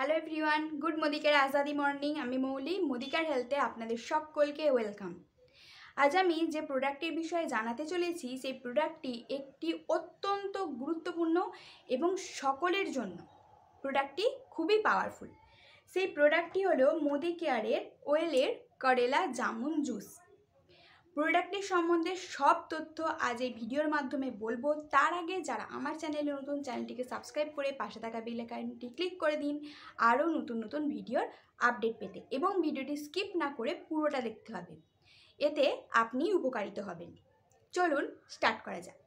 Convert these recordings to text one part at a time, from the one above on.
Hello everyone, good মোদিকার Azadi morning. আমি মৌলি, মোদিকার হেলথে আপনাদের সকলকে ওয়েলকাম। আজ আমি যে প্রোডাক্টের বিষয়ে জানাতে চলেছি সেই প্রোডাক্টটি একটি অত্যন্ত গুরুত্বপূর্ণ এবং সকলের জন্য প্রোডাক্টটি খুবই পাওয়ারফুল। সেই প্রোডাক্টটি হলো মোদিকেয়ারের ওয়েলের করেলা জামুন জুস। প্রোডাক্টটির সম্বন্ধে সব তথ্য আজ এই ভিডিওর মাধ্যমে বলবো। তার আগে যারা আমার চ্যানেলে নতুন, চ্যানেলটিকে সাবস্ক্রাইব করে পাশে থাকা বেল আইকনটি ক্লিক করে দিন আরও নতুন নতুন ভিডিওর আপডেট পেতে, এবং ভিডিওটি স্কিপ না করে পুরোটা দেখতে হবে, এতে আপনি উপকারিত হবেন। চলুন স্টার্ট করা যাক।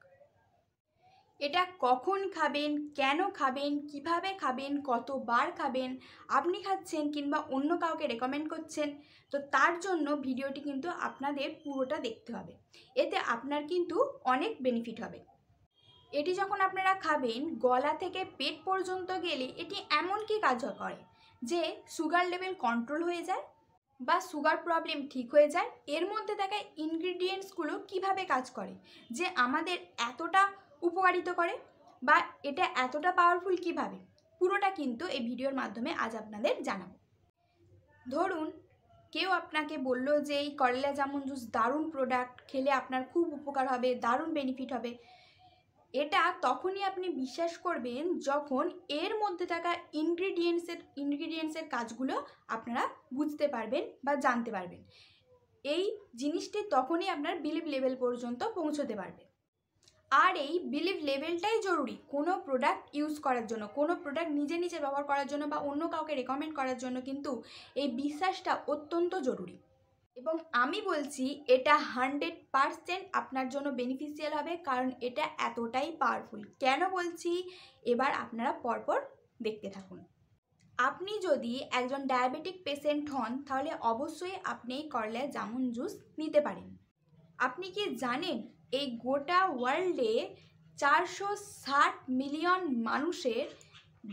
এটা কখন খাবেন, কেন খাবেন, কিভাবে খাবেন, কতবার খাবেন, আপনি খাচ্ছেন কিংবা অন্য কাউকে রেকমেন্ড করছেন, তো তার জন্য ভিডিওটি কিন্তু আপনাদের পুরোটা দেখতে হবে। এতে আপনার কিন্তু অনেক বেনিফিট হবে। এটি যখন আপনারা খাবেন, গলা থেকে পেট পর্যন্ত গেলে এটি এমন কি কাজ করে যে সুগার লেভেল কন্ট্রোল হয়ে যায় বা সুগার প্রবলেম ঠিক হয়ে যায়। এর মধ্যে থাকা ইনগ্রিডিয়েন্টসগুলো কিভাবে কাজ করে যে আমাদের এতটা উপকারিত করে, বা এটা এতটা পাওয়ারফুল কিভাবে, পুরোটা কিন্তু এই ভিডিওর মাধ্যমে আজ আপনাদের জানাবো। ধরুন কেউ আপনাকে বললো যে এই করেলা জামুন জুস দারুণ প্রোডাক্ট, খেলে আপনার খুব উপকার হবে, দারুণ বেনিফিট হবে। এটা তখনই আপনি বিশ্বাস করবেন যখন এর মধ্যে থাকা ইনগ্রিডিয়েন্টসের কাজগুলো আপনারা বুঝতে পারবেন বা জানতে পারবেন। এই জিনিসটি তখনই আপনার বিলিভ লেভেল পর্যন্ত পৌঁছতে পারবে। আর এই বিলিভ লেভেলটাই জরুরি কোনো প্রোডাক্ট ইউজ করার জন্য, কোনো প্রোডাক্ট নিজে নিজে ব্যবহার করার জন্য বা অন্য কাউকে রেকমেন্ড করার জন্য কিন্তু এই বিশ্বাসটা অত্যন্ত জরুরি। এবং আমি বলছি এটা 100% আপনার জন্য বেনিফিশিয়াল হবে, কারণ এটা এতটাই পাওয়ারফুল। কেন বলছি এবার আপনারা পরপর দেখতে থাকুন। আপনি যদি একজন ডায়াবেটিক পেশেন্ট হন তাহলে অবশ্যই আপনি এই করেলা জামুন জুস নিতে পারেন। আপনি কি জানেন এই গোটা ওয়ার্ল্ডে 460 মিলিয়ন মানুষের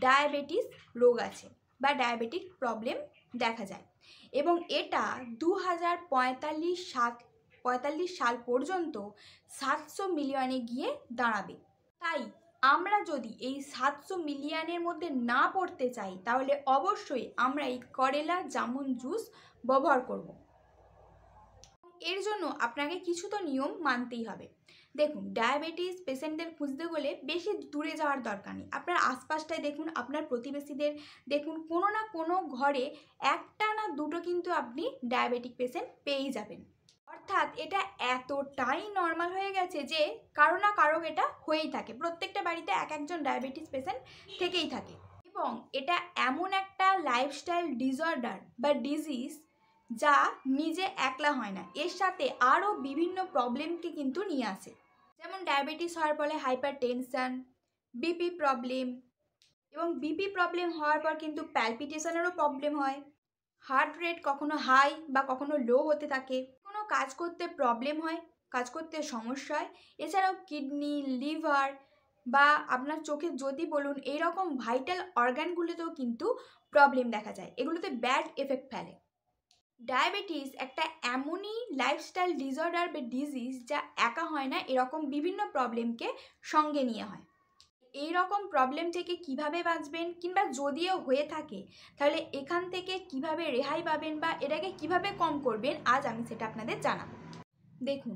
ডায়াবেটিস রোগ আছে বা ডায়াবেটিক প্রবলেম দেখা যায়, এবং এটা 2045 সাল পর্যন্ত 700 মিলিয়নে গিয়ে দাঁড়াবে। তাই আমরা যদি এই 700 মিলিয়নের মধ্যে না পড়তে চাই তাহলে অবশ্যই আমরা এই করেলা জামুন জুস ব্যবহার করব। এর জন্য আপনাকে কিছু তো নিয়ম মানতেই হবে। দেখুন, ডায়াবেটিস পেশেন্টদের খুঁজতে গেলে বেশি দূরে যাওয়ার দরকার নেই। আপনার আশপাশটায় দেখুন, আপনার প্রতিবেশীদের দেখুন, কোনো না কোনো ঘরে একটা না দুটো কিন্তু আপনি ডায়াবেটিক পেশেন্ট পেয়েই যাবেন। অর্থাৎ এটা এতটাই নর্মাল হয়ে গেছে যে কারো না কারো এটা হয়েই থাকে। প্রত্যেকটা বাড়িতে এক একজন ডায়াবেটিস পেশেন্ট থেকেই থাকে, এবং এটা এমন একটা লাইফস্টাইল ডিসঅর্ডার বা ডিজিজ যা নিজে একলা হয় না, এর সাথে আরও বিভিন্ন প্রবলেমকে কিন্তু নিয়ে আসে। যেমন ডায়াবেটিস হওয়ার ফলে হাইপার টেনশন, বিপি প্রবলেম, এবং বিপি প্রবলেম হওয়ার পর কিন্তু প্যালপিটেশনেরও প্রবলেম হয়। হার্ট রেট কখনো হাই বা কখনো লো হতে থাকে, কোনো কাজ করতে প্রবলেম হয়, কাজ করতে সমস্যা হয়। এছাড়াও কিডনি, লিভার বা আপনার চোখের জ্যোতি বলুন, এইরকম ভাইটাল অর্গানগুলোতেও কিন্তু প্রবলেম দেখা যায়। এগুলোতে ব্যাড এফেক্ট ফেলে। ডায়াবেটিস একটা এমনই লাইফস্টাইল ডিসঅর্ডার বা ডিজিজ যা একা হয় না, এরকম বিভিন্ন প্রবলেমকে সঙ্গে নিয়ে হয়। এই রকম প্রবলেম থেকে কিভাবে বাঁচবেন, কিংবা যদিও হয়ে থাকে তাহলে এখান থেকে কিভাবে রেহাই পাবেন বা এটাকে কিভাবে কম করবেন, আজ আমি সেটা আপনাদের জানাবো। দেখুন,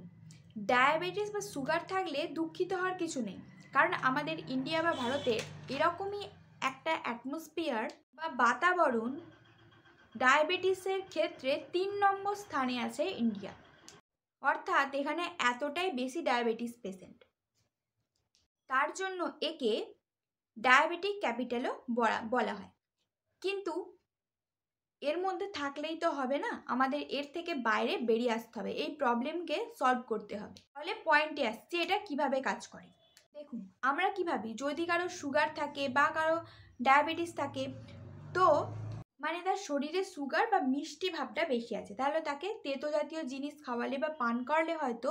ডায়াবেটিস বা সুগার থাকলে দুঃখিত হওয়ার কিছু নেই, কারণ আমাদের ইন্ডিয়া বা ভারতে এরকমই একটা অ্যাটমসফিয়ার বা বাতাবরণ। ডায়াবেটিসের ক্ষেত্রে 3 নম্বর স্থানে আছে ইন্ডিয়া, অর্থাৎ এখানে এতটাই বেশি ডায়াবেটিস পেশেন্ট। তার জন্য একে ডায়াবেটিক ক্যাপিটালও বলা হয়। কিন্তু এর মধ্যে থাকলেই তো হবে না, আমাদের এর থেকে বাইরে বেরিয়ে আসতে হবে, এই প্রবলেমকে সলভ করতে হবে। তাহলে পয়েন্টে আসছে এটা কিভাবে কাজ করে। দেখুন, আমরা কি ভাবি, যদি কারো সুগার থাকে বা কারো ডায়াবেটিস থাকে, তো মানে তার শরীরে সুগার বা মিষ্টি ভাবটা বেশি আছে, তাহলে তাকে তেতো জাতীয় জিনিস খাওয়ালে বা পান করলে হয়তো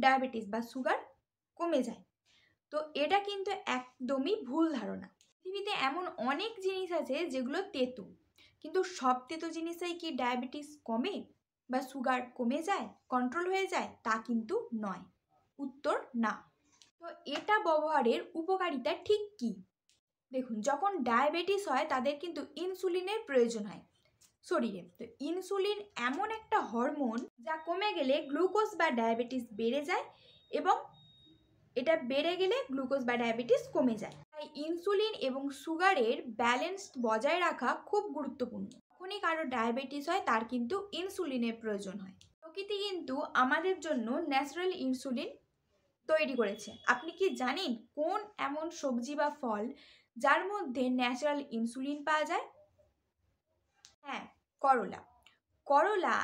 ডায়াবেটিস বা সুগার কমে যায়। তো এটা কিন্তু একদমই ভুল ধারণা। পৃথিবীতে এমন অনেক জিনিস আছে যেগুলো তেতো, কিন্তু সব তেতো জিনিসেই কি ডায়াবেটিস কমে বা সুগার কমে যায়, কন্ট্রোল হয়ে যায়? তা কিন্তু নয়, উত্তর না। তো এটা ব্যবহারের উপকারিতা ঠিক কী? দেখুন, যখন ডায়াবেটিস হয় তাদের কিন্তু ইনসুলিনের প্রয়োজন হয় শরীরে। তো ইনসুলিন এমন একটা হরমোন যা কমে গেলে গ্লুকোজ বা ডায়াবেটিস বেড়ে যায়, এবং এটা বেড়ে গেলে গ্লুকোজ বা ডায়াবেটিস কমে যায়। তাই ইনসুলিন এবং সুগারের ব্যালেন্স বজায় রাখা খুব গুরুত্বপূর্ণ। যখনই কারো ডায়াবেটিস হয় তার কিন্তু ইনসুলিনের প্রয়োজন হয়। প্রকৃতি কিন্তু আমাদের জন্য ন্যাচারাল ইনসুলিন তৈরি করেছে। আপনি কি জানেন কোন এমন সবজি বা ফল যার মধ্যে ন্যাচারাল ইনসুলিন পাওয়া যায়? হ্যাঁ, করলা। করলা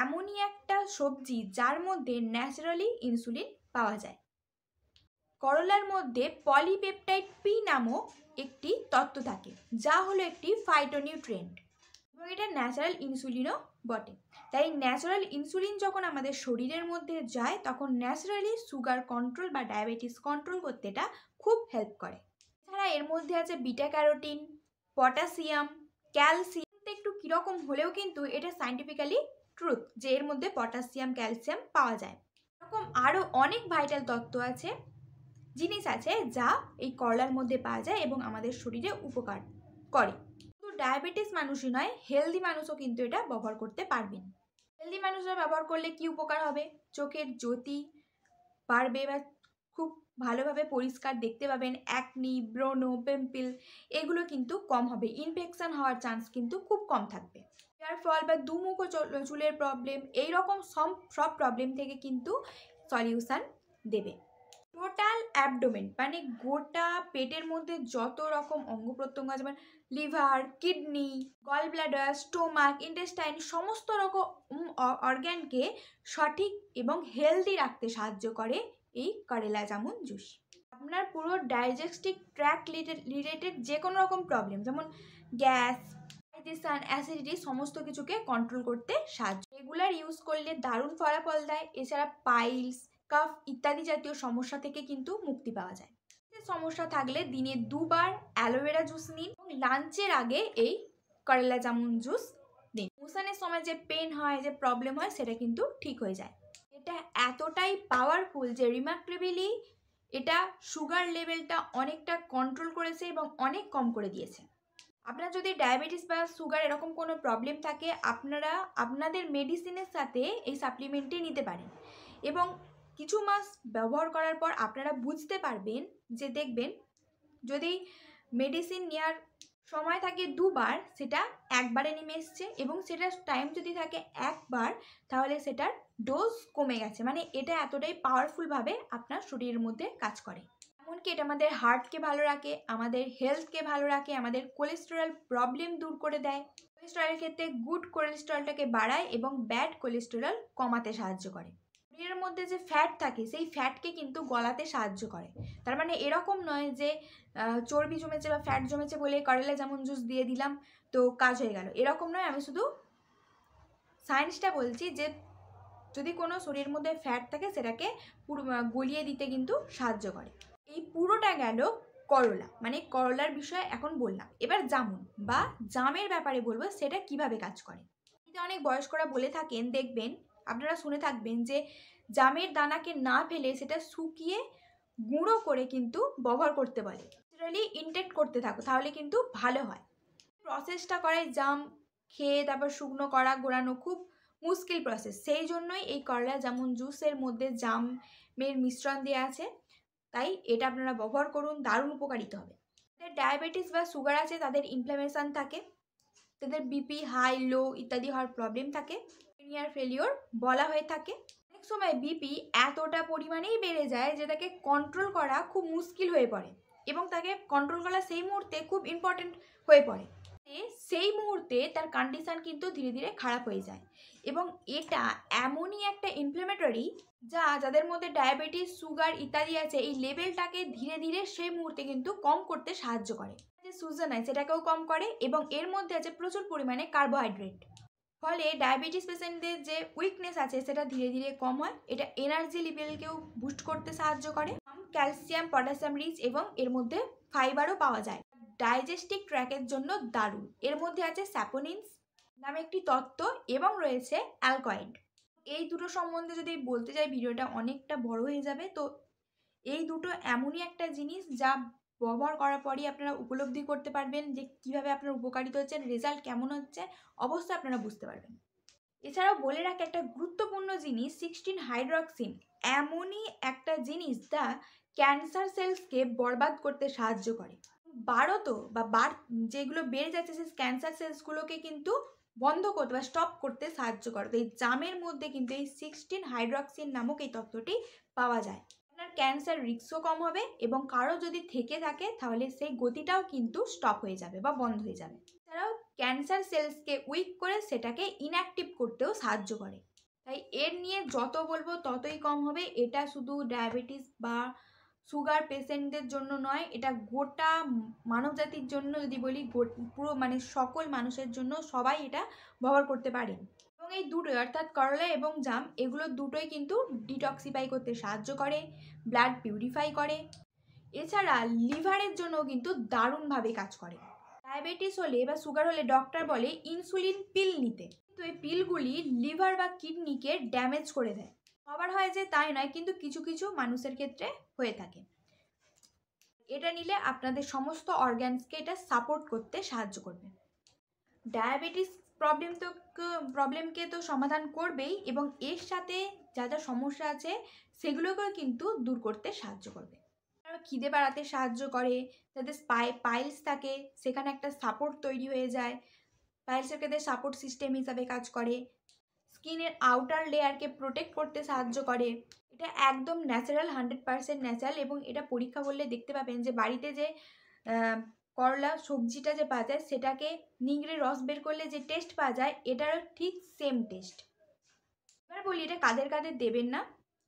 এমনই একটা সবজি যার মধ্যে ন্যাচারালি ইনসুলিন পাওয়া যায়। করলার মধ্যে পলিপেপটাইড পি নামক একটি তত্ত্ব থাকে, যা হলো একটি ফাইটোনিউট্রিয়েন্ট, এবং এটা ন্যাচারাল ইনসুলিনও বটে। তাই ন্যাচারাল ইনসুলিন যখন আমাদের শরীরের মধ্যে যায় তখন ন্যাচারালি সুগার কন্ট্রোল বা ডায়াবেটিস কন্ট্রোল করতে এটা খুব হেল্প করে। এছাড়া এর মধ্যে আছে বিটা ক্যারোটিন, পটাশিয়াম, ক্যালসিয়াম। একটু কীরকম হলেও কিন্তু এটা সায়েন্টিফিক্যালি ট্রুথ যে এর মধ্যে পটাশিয়াম, ক্যালসিয়াম পাওয়া যায়। এরকম আরও অনেক ভাইটাল তত্ত্ব আছে, জিনিস আছে যা এই করলার মধ্যে পাওয়া যায় এবং আমাদের শরীরে উপকার করে। শুধু ডায়াবেটিস মানুষই নয়, হেলদি মানুষও কিন্তু এটা ব্যবহার করতে পারবেন। হেলদি মানুষরা ব্যবহার করলে কি উপকার হবে? চোখের জ্যোতি বাড়বে বা খুব ভালোভাবে পরিষ্কার দেখতে পাবেন, অ্যাকনি, ব্রণ, পিম্পল এগুলো কিন্তু কম হবে, ইনফেকশন হওয়ার চান্স কিন্তু খুব কম থাকবে। হেয়ার ফল বা দুমুখ ও চুলের প্রবলেম, এইরকম সব প্রবলেম থেকে কিন্তু সলিউশন দেবে। টোটাল অ্যাবডোমেন মানে গোটা পেটের মধ্যে যত রকম অঙ্গ প্রত্যঙ্গ আছে, যেমন liver, kidney, gall bladder, stomach, intestine, সমস্ত রকম অর্গ্যানকে সঠিক এবং হেলদি রাখতে সাহায্য করে এই করেলা জামুন জুস। আপনার পুরো ডাইজেস্টিভ ট্র্যাক্ট রিলেটেড যে কোনো রকম প্রবলেম, যেমন গ্যাস, ডাইজেশন, অ্যাসিডিটি, সমস্ত কিছুকে কন্ট্রোল করতে সাহায্য। রেগুলার ইউজ করলে দারুণ ফলাফল দেয়। এছাড়া পাইলস, কাফ ইত্যাদি জাতীয় সমস্যা থেকে কিন্তু মুক্তি পাওয়া যায়। সমস্যা থাকলে দিনে 2 বার অ্যালোভেরা জুস নিন এবং লাঞ্চের আগে এই করেলা জামুন জুস দিন। মোশনের সময় যে পেন হয়, যে প্রবলেম হয়, সেটা কিন্তু ঠিক হয়ে যায়। এটা এতটাই পাওয়ারফুল যে রিমার্কেবলি এটা সুগার লেভেলটা অনেকটা কন্ট্রোল করেছে এবং অনেক কম করে দিয়েছে। আপনার যদি ডায়াবেটিস বা সুগার এরকম কোনো প্রবলেম থাকে, আপনারা আপনাদের মেডিসিনের সাথে এই সাপ্লিমেন্টটি নিতে পারেন, এবং কিছু মাস ব্যবহার করার পর আপনারা বুঝতে পারবেন যে দেখবেন যদি মেডিসিন নেওয়ার সময় থাকে 2 বার, সেটা একবারে নেমে এসছে, এবং সেটার টাইম যদি থাকে 1 বার, তাহলে সেটার ডোজ কমে গেছে। মানে এটা এতটাই পাওয়ারফুলভাবে আপনার শরীরের মধ্যে কাজ করে। এমনকি এটা আমাদের হার্টকে ভালো রাখে, আমাদের হেলথকে ভালো রাখে, আমাদের কোলেস্টেরল প্রবলেম দূর করে দেয়। কোলেস্টেরলের ক্ষেত্রে গুড কোলেস্টেরলটাকে বাড়ায় এবং ব্যাড কোলেস্টেরল কমাতে সাহায্য করে। শরীরের মধ্যে যে ফ্যাট থাকে সেই ফ্যাটকে কিন্তু গলাতে সাহায্য করে। তার মানে এরকম নয় যে চর্বি জমেছে বা ফ্যাট জমেছে বলে করেলা জামুন জুস দিয়ে দিলাম তো কাজ হয়ে গেল, এরকম নয়। আমি শুধু সায়েন্সটা বলছি যে যদি কোনো শরীরের মধ্যে ফ্যাট থাকে সেটাকে পুরো গলিয়ে দিতে কিন্তু সাহায্য করে। এই পুরোটা গেল করলা, মানে করলার বিষয়ে এখন বললাম। এবার জামুন বা জামের ব্যাপারে বলবো, সেটা কিভাবে কাজ করে। অনেক বয়স্করা বলে থাকেন, দেখবেন আপনারা শুনে থাকবেন যে জামের দানাকে না ফেলে সেটা শুকিয়ে গুঁড়ো করে কিন্তু ব্যবহার করতে বলে। ন্যাচারালি ইনটেক্ট করতে থাকো, তাহলে কিন্তু ভালো হয়। প্রসেসটা করাই জাম খেয়ে তারপর শুকনো করা গোড়ানো খুব মুশকিল প্রসেস। সেই জন্যই এই করলা জামুন জুসের মধ্যে জামের মিশ্রণ দেওয়া আছে। তাই এটা আপনারা ব্যবহার করুন, দারুণ উপকারিত হবে। যাদের ডায়াবেটিস বা সুগার আছে তাদের ইনফ্লামেশন থাকে, তাদের বিপি হাই লো ইত্যাদি হওয়ার প্রবলেম থাকে, লিনিয়ার ফেলিওর বলা হয়ে থাকে। অনেক সময় বিপি এতটা পরিমাণেই বেড়ে যায় যে তাকে কন্ট্রোল করা খুব মুশকিল হয়ে পড়ে, এবং তাকে কন্ট্রোল করা সেই মুহূর্তে খুব ইম্পর্টেন্ট হয়ে পড়ে। সেই মুহূর্তে তার কন্ডিশন কিন্তু ধীরে ধীরে খারাপ হয়ে যায়, এবং এটা এমনই একটা ইনফ্লেমেটরি যা যাদের মধ্যে ডায়াবেটিস, সুগার ইত্যাদি আছে, এই লেভেলটাকে ধীরে ধীরে সেই মুহূর্তে কিন্তু কম করতে সাহায্য করে। যে সুগার নাই সেটাকেও কম করে, এবং এর মধ্যে আছে প্রচুর পরিমাণে কার্বোহাইড্রেট। ফলে ডায়াবেটিস পেশেন্টদের যে উইকনেস আছে সেটা ধীরে ধীরে কম হয়। এটা এনার্জি লেভেলকেও বুস্ট করতে সাহায্য করে। ক্যালসিয়াম, পটাশিয়াম রিচ, এবং এর মধ্যে ফাইবারও পাওয়া যায়। ডাইজেস্টিভ ট্র্যাকের জন্য দারুণ। এর মধ্যে আছে স্যাপোনিনস নামে একটি তত্ত্ব, এবং রয়েছে অ্যালকয়েড। এই দুটো সম্বন্ধে যদি বলতে যাই ভিডিওটা অনেকটা বড় হয়ে যাবে। তো এই দুটো এমনই একটা জিনিস যা ব্যবহার করার পরই আপনারা উপলব্ধি করতে পারবেন যে কীভাবে আপনার উপকারিত হচ্ছে, রেজাল্ট কেমন হচ্ছে, অবশ্যই আপনারা বুঝতে পারবেন। এছাড়াও বলে রাখা একটা গুরুত্বপূর্ণ জিনিস, 16 হাইড্রক্সিন এমনই একটা জিনিস যা ক্যান্সার সেলসকে বরবাদ করতে সাহায্য করে। যেগুলো বেড়ে যাচ্ছে সেই ক্যান্সার সেলসগুলোকে কিন্তু বন্ধ করতে বা স্টপ করতে সাহায্য করে। তো এই জামের মধ্যে কিন্তু এই 16 হাইড্রক্সিন নামক এই তত্ত্বটি পাওয়া যায়। আপনার ক্যান্সার রিস্কও কম হবে এবং কারো যদি থেকে থাকে তাহলে সেই গতিটাও কিন্তু স্টপ হয়ে যাবে বা বন্ধ হয়ে যাবে। এছাড়াও ক্যান্সার সেলসকে উইক করে সেটাকে ইনঅ্যাক্টিভ করতেও সাহায্য করে। তাই এর নিয়ে যত বলবো ততই কম হবে। এটা শুধু ডায়াবেটিস বা সুগার পেশেন্টদের জন্য নয়, এটা গোটা মানবজাতির জন্য যদি বলি পুরো মানে সকল মানুষের জন্য, সবাই এটা ব্যবহার করতে পারেন। এবং এই দুটোই অর্থাৎ করলা এবং জাম এগুলো দুটোই কিন্তু ডিটক্সিফাই করতে সাহায্য করে, ব্লাড পিউরিফাই করে। এছাড়া লিভারের জন্য কিন্তু দারুণভাবে কাজ করে। ডায়াবেটিস হলে বা সুগার হলে ডক্টর বলে ইনসুলিন পিল নিতে, কিন্তু এই পিলগুলি লিভার বা কিডনিকে ড্যামেজ করে দেয়। আবার হয় যে তাই নয়, কিন্তু কিছু কিছু মানুষের ক্ষেত্রে হয়ে থাকে। এটা নিলে আপনাদের সমস্ত অর্গ্যানসকে এটা সাপোর্ট করতে সাহায্য করবে। ডায়াবেটিস প্রবলেমকে তো সমাধান করবেই এবং এর সাথে যা যা সমস্যা আছে সেগুলোকেও কিন্তু দূর করতে সাহায্য করবে। খিদে বাড়াতে সাহায্য করে, যাতে পাইলস থাকে সেখানে একটা সাপোর্ট তৈরি হয়ে যায়। পাইলসের ক্ষেত্রে সাপোর্ট সিস্টেম হিসাবে কাজ করে। স্কিনের আউটার লেয়ারকে প্রোটেক্ট করতে সাহায্য করে। এটা একদম ন্যাচারাল, 100% ন্যাচারাল। এবং এটা পরীক্ষা করলে দেখতে পাবেন যে বাড়িতে যে করলা সবজিটা যে পাওয়া যায় সেটাকে নিংড়ে রস বের করলে যে টেস্ট পাওয়া যায় এটারও ঠিক সেম টেস্ট। এবার বলি এটা কাদের কাদের দেবেন না।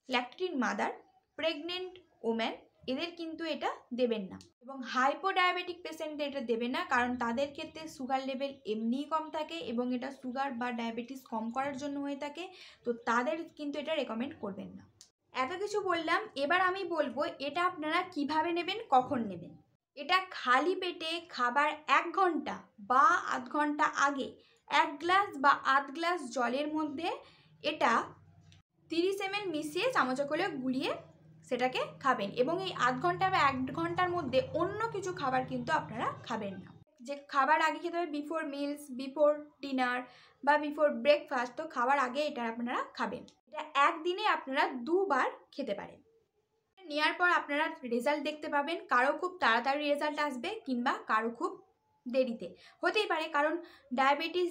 ল্যাকটেটিং মাদার, প্রেগনেন্ট ওম্যান এদের কিন্তু এটা দেবেন না। এবং হাইপোডায়াবেটিক পেশেন্টদের এটা দেবেন না, কারণ তাদের ক্ষেত্রে সুগার লেভেল এমনিই কম থাকে এবং এটা সুগার বা ডায়াবেটিস কম করার জন্য হয়ে থাকে। তো তাদের কিন্তু এটা রেকমেন্ড করবেন না। এত কিছু বললাম, এবার আমি বলবো এটা আপনারা কিভাবে নেবেন, কখন নেবেন। এটা খালি পেটে খাবার 1 ঘন্টা বা আধ ঘন্টা আগে 1 গ্লাস বা আধ গ্লাস জলের মধ্যে এটা 30 ml মিশিয়ে চামচে করে গুলিয়ে সেটাকে খাবেন। এবং এই আধ ঘন্টা বা 1 ঘন্টার মধ্যে অন্য কিছু খাবার কিন্তু আপনারা খাবেন না। যে খাবার আগে খেতে হবে বিফোর মিলস, বিফোর ডিনার বা বিফোর ব্রেকফাস্ট, তো খাবার আগে এটা আপনারা খাবেন। এটা একদিনে আপনারা 2 বার খেতে পারেন। নেওয়ার পর আপনারা রেজাল্ট দেখতে পাবেন, কারো খুব তাড়াতাড়ি রেজাল্ট আসবে কিংবা কারো খুব দেরিতে হতেই পারে। কারণ ডায়াবেটিস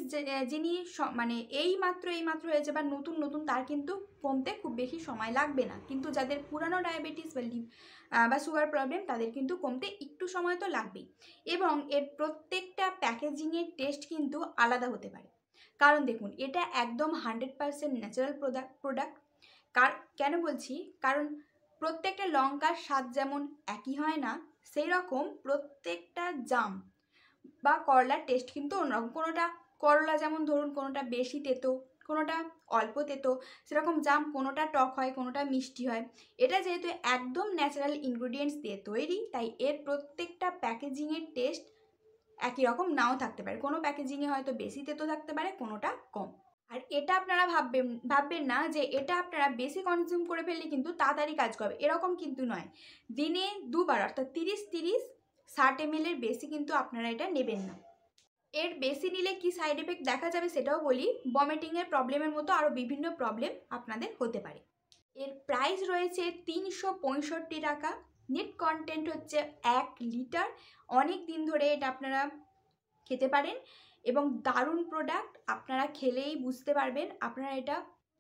যিনি মানে এইমাত্র হয়েছে বা নতুন তার কিন্তু কমতে খুব বেশি সময় লাগবে না, কিন্তু যাদের পুরানো ডায়াবেটিস বা সুগার প্রবলেম তাদের কিন্তু কমতে একটু সময় তো লাগবেই। এবং এর প্রত্যেকটা প্যাকেজিংয়ের টেস্ট কিন্তু আলাদা হতে পারে। কারণ দেখুন এটা একদম 100% ন্যাচারাল প্রোডাক্ট। কেন বলছি, কারণ প্রত্যেকটা লঙ্কার স্বাদ যেমন একই হয় না, সেই রকম প্রত্যেকটা জাম বা করলার টেস্ট কিন্তু অন্যরকম। কোনোটা করলা যেমন ধরুন কোনোটা বেশি তেতো, কোনোটা অল্প তেতো, সেরকম জাম কোনোটা টক হয়, কোনোটা মিষ্টি হয়। এটা যেহেতু একদম ন্যাচারাল ইনগ্রিডিয়েন্টস দিয়ে তৈরি, তাই এর প্রত্যেকটা প্যাকেজিংয়ের টেস্ট একই রকম নাও থাকতে পারে। কোনো প্যাকেজিংয়ে হয়তো বেশি তেতো থাকতে পারে, কোনোটা কম। আর এটা আপনারা ভাববেন না যে এটা আপনারা বেশি কনজিউম করে ফেললে কিন্তু তাড়াতাড়ি কাজ করবে, এরকম কিন্তু নয়। দিনে 2 বার অর্থাৎ 30 60 ml এর বেশি কিন্তু আপনারা এটা নেবেন না। এর বেশি নিলে কি সাইড এফেক্ট দেখা যাবে সেটাও বলি। ভমিটিংয়ের প্রবলেমের মতো আরও বিভিন্ন প্রবলেম আপনাদের হতে পারে। এর প্রাইস রয়েছে 365 টাকা। নেট কন্টেন্ট হচ্ছে 1 লিটার। অনেক দিন ধরে এটা আপনারা খেতে পারেন এবং দারুণ প্রোডাক্ট। আপনারা খেলেই বুঝতে পারবেন, আপনারা এটা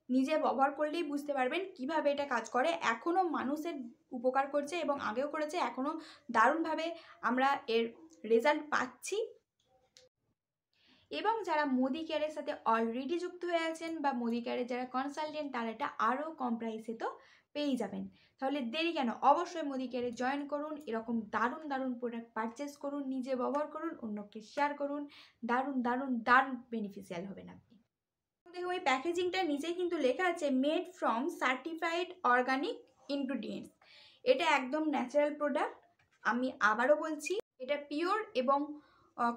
নিজে ব্যবহার করলেই বুঝতে পারবেন কিভাবে এটা কাজ করে। এখনও মানুষের উপকার করছে এবং আগেও করেছে, এখনও দারুণভাবে আমরা এর রেজাল্ট পাচ্ছি। এবং যারা মোদি কেয়ারের সাথে অলরেডি যুক্ত হয়ে আছেন বা মোদি কেয়ারের যারা কনসালটেন্ট, তারা এটা আরও কম প্রাইসে তো পেয়েই যাবেন। তাহলে দেরি কেন, অবশ্যই মোদি কেয়ারে জয়েন করুন। এরকম দারুণ প্রোডাক্ট পারচেস করুন, নিজে ব্যবহার করুন, অন্যকে শেয়ার করুন। দারুণ বেনিফিশিয়াল হবেন আপনি। দেখুন এই প্যাকেজিংটা নিচেই কিন্তু লেখা আছে made from certified organic ingredients. এটা একদম ন্যাচারাল প্রোডাক্ট। আমি আবারও বলছি, এটা পিওর এবং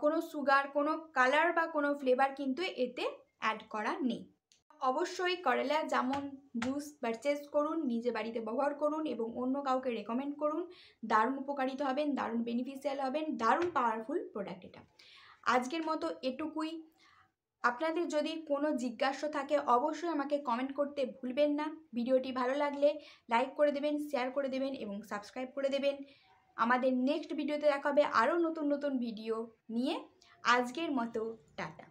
কোনো সুগার, কোনো কালার বা কোনো ফ্লেভার কিন্তু এতে অ্যাড করা নেই। অবশ্যই করলা জামুন জুস পারচেস করুন, নিজে বাড়িতে ব্যবহার করুন এবং অন্য কাউকে রেকমেন্ড করুন। দারুণ উপকারিত হবেন, দারুণ বেনিফিশিয়াল হবেন, দারুণ পাওয়ারফুল প্রোডাক্ট এটা। আজকের মতো এটুকুই। আপনাদের যদি কোনো জিজ্ঞাসা থাকে অবশ্যই আমাকে কমেন্ট করতে ভুলবেন না। ভিডিওটি ভালো লাগলে লাইক করে দেবেন, শেয়ার করে দেবেন এবং সাবস্ক্রাইব করে দেবেন। আমাদের নেক্সট ভিডিওতে দেখা হবে আরও নতুন নতুন ভিডিও নিয়ে। আজকের মতো টাটা।